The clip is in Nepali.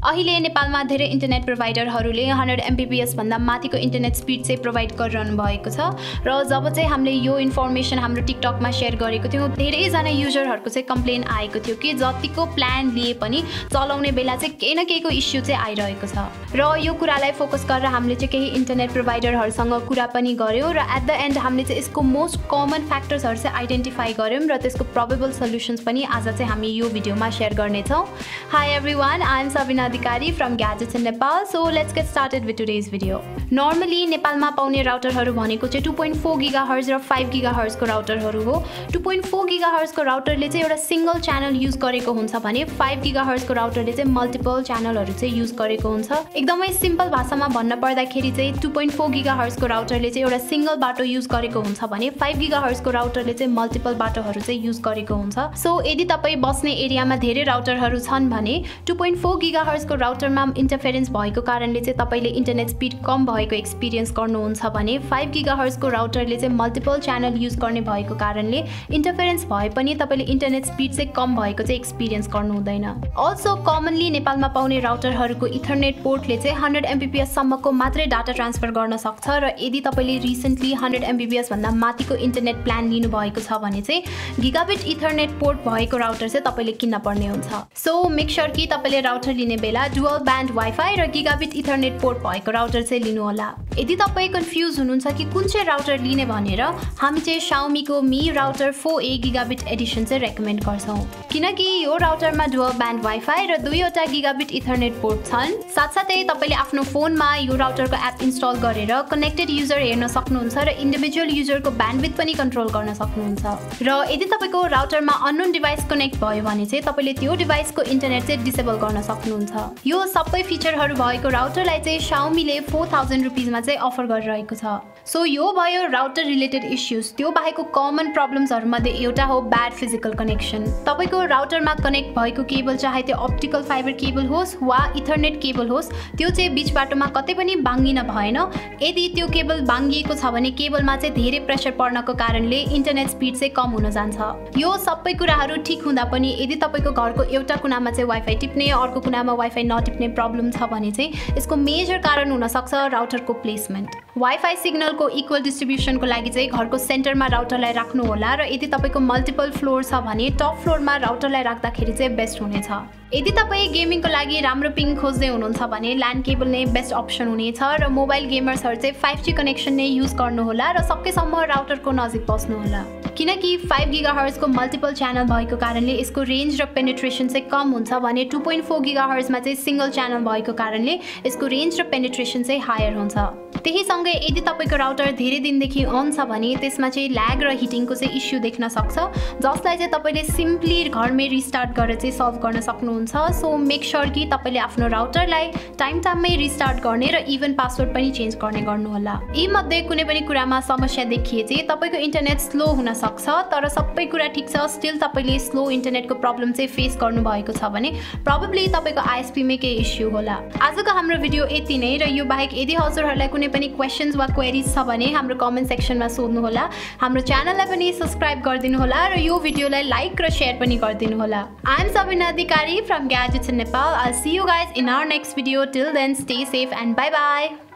अहिले नेपालमा धेरै इन्टरनेट प्रोभाइडरहरूले 100 Mbps भन्दा माथिको इन्टरनेट स्पिड चाहिँ प्रोभाइड गरिरहनु भएको छ र जब चाहिँ हामीले यो इन्फर्मेसन हाम्रो टिकटकमा शेयर गरेको थियौं धेरैजना युजरहरूको चाहिँ कम्प्लेन आएको थियो कि जतिको प्लान लिए पनि चलाउने बेला चाहिँ केही न केहीको इस्यु चाहिँ आइरहेको छ र यो कुरालाई फोकस गरेर हामीले चाहिँ केही इन्टरनेट प्रोभाइडरहरूसँग कुरा पनि गर्यौं र एट द एन्ड हामीले चाहिँ यसको मोस्ट कमन फ्याक्टर्सहरू चाहिँ आइडेन्टिफाई गर्यौं र त्यसको प्रोबेबल सल्युशन्स पनि आज चाहिँ हामी यो भिडियोमा शेयर गर्नेछौं। Hi everyone, I am Sabina Adhikari from Gadgets in Nepal. So let's get started with today's video. Normally नेपालमा पाउने राउटरहरू भनेको चाहिँ 2.4 GHz र 5 GHz को राउटरहरू हो। 2.4 GHz को राउटरले चाहिँ एउटा सिंगल च्यानल युज गरेको हुन्छ भने 5 GHz को राउटरले चाहिँ मल्टिपल च्यानलहरू चाहिँ युज गरेको हुन्छ। एकदमै सिम्पल भाषामा भन्न पर्दाखेरि चाहिँ 2.4 GHz को राउटरले चाहिँ एउटा सिंगल बाटो युज गरेको हुन्छ भने 5 GHz को राउटरले चाहिँ मल्टिपल बाटोहरू चाहिँ युज गरेको हुन्छ। सो यदि तपाई बस्ने एरियामा धेरै राउटरहरू छन् भने 2.4 GHz को राउटरमा इन्टरफेरेन्स भएको कारणले चाहिँ तपाईले इन्टरनेट स्पिड कम भएको एक्सपिरियन्स गर्नुहुन्छ भने 5 GHz को राउटरले चाहिँ मल्टिपल च्यानल युज गर्ने भएको कारणले इन्टरफेरेन्स भए पनि तपाईले इन्टरनेट स्पिड चाहिँ कम भएको चाहिँ एक्सपिरियन्स गर्नु हुँदैन। अल्सो कमनली नेपालमा पाउने राउटरहरूको इथरनेट पोर्टले चाहिँ 100 Mbps सम्मको मात्रै डाटा ट्रान्सफर गर्न सक्छ र यदि तपाईले रिसेन्टली 100 Mbps भन्दा माथिको इन्टरनेट प्लान लिनु भएको छ भने चाहिँ गिगाबिट इथरनेट पोर्ट भएको राउटर चाहिँ तपाईले किन्न पर्ने हुन्छ। सो मेक श्योर कि तपाईले राउटर लिने बेला डुअल ब्यान्ड वाइफाई र गिगाबिट इथरनेट पोर्ट भएको राउटर चाहिँ लिनु होला। यदि तपाई कन्फ्युज हुनुहुन्छ कि कुन चाहिँ राउटर लिने भनेर हामी चाहिँ Xiaomi को Mi router 4A gigabit Edison चाहिँ रेकमेन्ड गर्छौं किनकि यो राउटरमा डुअल ब्यान्ड वाइफाई र दुईवटा गिगाबिट इथरनेट पोर्ट छन्। साथसाथै तपाईले आफ्नो फोनमा यो राउटरको एप इन्स्टल गरेर कनेक्टेड युजर हेर्न सक्नुहुन्छ र इन्डिभिजुअल युजरको ब्यान्डविड्थ पनि कन्ट्रोल गर्न सक्नुहुन्छ। र यदि तपाईको राउटरमा अननोन डिभाइस कनेक्ट भयो भने चाहिँ तपाईले त्यो डिभाइसको इन्टरनेट चाहिँ डिसेबल गर्न सक्नुहुन्छ। यो सबै फिचरहरू भएको राउटरलाई चाहिँ Xiaomi ले 4000 रुपैयाँमा चाहिँ अफर गरिरहेको छ। सो यो भयो राउटर रिलेटेड इश्यूज। त्यो बाहेकको कमन प्रब्लम्सहरु मध्ये एउटा हो ब्याड फिजिकल कनेक्सन। तपाईको राउटरमा कनेक्ट भएको केबल चाहे त्यो अप्टिकल फाइबर केबल होस् वा इथरनेट केबल होस् त्यो चाहिँ बीच बाटोमा कतै पनि बाङ्गिन भएन। यदि त्यो केबल बाङ्गिएको छ भने केबलमा चाहिँ धेरै प्रेसर पर्नको कारणले इन्टरनेट स्पिड चाहिँ कम हुन जान्छ। यो सबै कुराहरू ठीक हुँदा पनि यदि तपाईको घरको एउटा कुनामा चाहिँ वाइफाई टिप्ने अर्को कुनामा वाइफाई नटिप्ने प्रब्लम छ भने चाहिँ यसको मेजर कारण हुन सक्छ राउटरको प्लेसमेन्ट। वाइफाई सिग्नलको इक्वल डिस्ट्रिब्युसनको लागि चाहिँ घरको सेन्टरमा राउटरलाई राख्नु होला र यदि तपाईको मल्टिपल फ्लोर छ भने टप फ्लोरमा राउटरलाई राख्दाखेरि चाहिँ बेस्ट हुनेछ। यदि तपाई गेमिङको लागि राम्रो पिङ खोज्दै हुनुहुन्छ भने ल्यान्ड केबल नै बेस्ट अप्सन हुनेछ र मोबाइल गेमर्सहरु चाहिँ 5G कनेक्सन नै युज गर्नु होला र सकेसम्म राउटरको नजिक बस्नु होला किनकि 5 GHz को मल्टिपल च्यानल भएको कारणले यसको रेन्ज र पेनिट्रेसन चाहिँ कम हुन्छ भने 2.4 GHz मा चाहिँ सिंगल च्यानल भएको कारणले यसको रेन्ज र पेनिट्रेसन चाहिँ हायर हुन्छ। त्यही सँगै यदि तपाईको राउटर धेरै दिनदेखि अन छ भने त्यसमा चाहिँ ल्याग र हिटिङको चाहिँ इस्यु देख्न सक्छ जसलाई चाहिँ तपाईले सिम्पली घरमै रिस्टार्ट गरेर चाहिँ सल्भ गर्न सक्नुहुन्छ। सो मेक श्योर कि तपाईले आफ्नो राउटरलाई टाइममै रिस्टार्ट गर्ने र इभन पासवर्ड पनि चेन्ज गर्ने गर्नु होला। यी मध्ये कुनै पनि कुरामा समस्या देखिए चाहिँ तपाईको इन्टरनेट स्लो हुन सक्छ तर सबै कुरा ठीक छ स्टिल तपाईले स्लो इन्टरनेटको प्रब्लम चाहिँ फेस गर्नु भएको छ भने प्रोबेबली तपाईको आईएसपी मै केही इस्यु होला। आजको हाम्रो भिडियो यति नै र यो बाहेक यदि हजुरहरुलाई कुनै पनि क्वेशन्स वा क्वेरीज छ भने हाम्रो कमेन्ट सेक्सनमा सोध्नु होला। हाम्रो च्यानललाई पनि सब्स्क्राइब गरिदिनु होला र यो भिडियोलाई लाइक र शेयर पनि गरिदिनु होला। I am Sabina Adhikari from Gadgets in Nepal. I'll see you guys in our next video. Till then, stay safe and bye bye.